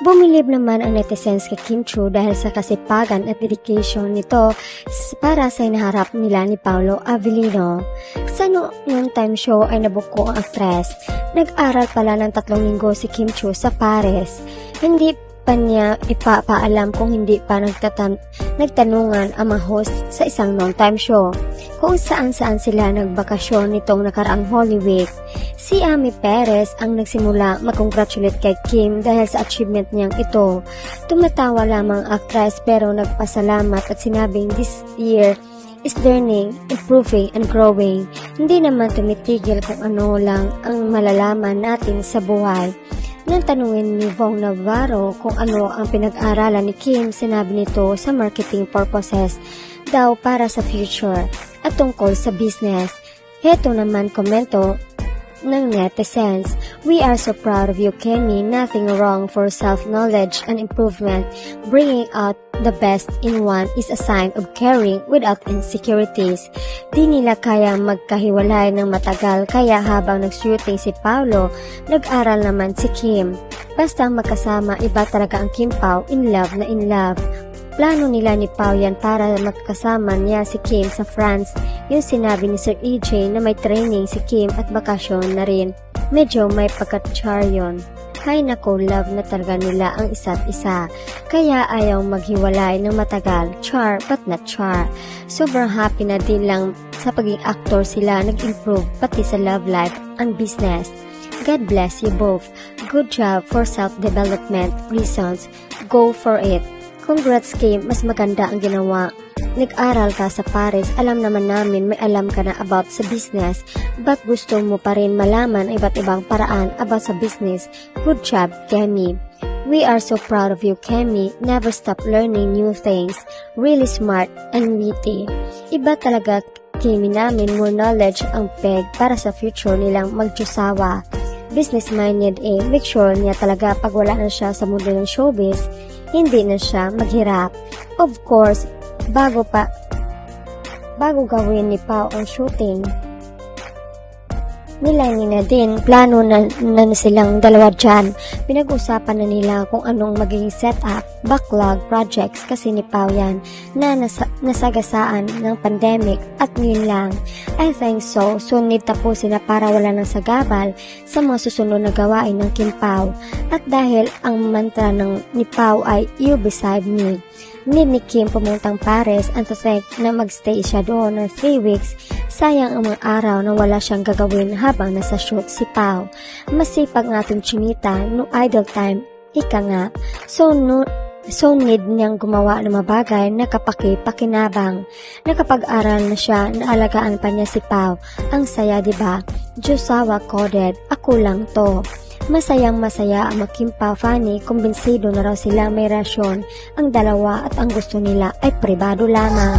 Bumilib naman ang netizens kay Kim Chiu dahil sa kasipagan at dedication nito para sa hinaharap nila ni Paolo Avellino. Sa noon time show ay nabuko ang aktres. Nag-aral pala ng 3 linggo si Kim Chiu sa Paris. Hindi pa niya ipapaalam kung hindi pa nagtanungan ang mga host sa isang noon-time show kung saan-saan sila nagbakasyon nitong nakaraang Holy Week. Si Amy Perez ang nagsimula mag-congratulate kay Kim dahil sa achievement niyang ito. Tumatawa lamang ang actress pero nagpasalamat at sinabing this year is learning, improving, and growing. Hindi naman tumitigil kung ano lang ang malalaman natin sa buhay. Nang tanungin ni Vong Navarro kung ano ang pinag-aralan ni Kim, sinabi nito sa marketing purposes daw para sa future at tungkol sa business. Heto naman komento ng netizens. We are so proud of you, Kemi. Nothing wrong for self-knowledge and improvement. Bringing out the best in one is a sign of caring without insecurities. Di nila kaya magkahiwalay ng matagal kaya habang nag-shooting si Paolo, nag-aral naman si Kim. Basta magkasama, iba talaga ang Kim Pao, in love na in love. Plano nila ni Pao yan para magkasama niya si Kim sa France. Yung sinabi ni Sir EJ na may training si Kim at bakasyon na rin. Medyo may pagka-char yun. Hay nako, love na talaga nila ang isa't isa. Kaya ayaw maghiwalay ng matagal. Char but not char. Sobrang happy na din lang sa pagiging actor sila nag-improve pati sa love life and business. God bless you both. Good job for self-development reasons. Go for it. Congrats Kim, mas maganda ang ginawa. Nag-aral ka sa Paris, alam naman namin may alam ka na about sa business, but gusto mo pa rin malaman iba't ibang paraan about sa business. Good job, Kemi. We are so proud of you, Kemi. Never stop learning new things. Really smart and witty. Iba talaga, Kemi namin, more knowledge ang peg para sa future nilang magtsusawa. Business-minded make sure niya talaga pag wala na siya sa mundo ng showbiz, hindi na siya maghirap. Of course, bago gawin ni Pao ang shooting, nilangin na din, plano na silang dalawa dyan. Pinag-usapan na nila kung anong magiging setup, backlog projects kasi ni Pao yan na nasagasaan ng pandemic at yun lang. I think so, soon need tapusin na para wala nang sagabal sa mga susunod na gawain ng Kim Pao. At dahil ang mantra ni Pao ay You Beside Me, need ni Kim pumuntang Paris and to think na magstay siya doon ng 3 weeks. Sayang ang mga araw na wala siyang gagawin habang nasa shoot si Pao. Masipag ng ating chinita, no idle time, ika nga. So need niyang gumawa ng mga bagay na kapaki-pakinabang. Nakapag-aral na siya, naalagaan pa niya si Pao. Ang saya, diba? Josawa coded, ako lang to. Masayang-masaya ang Kim Pao Fanny, kumbinsido na raw sila may rasyon. Ang dalawa at ang gusto nila ay pribado lamang.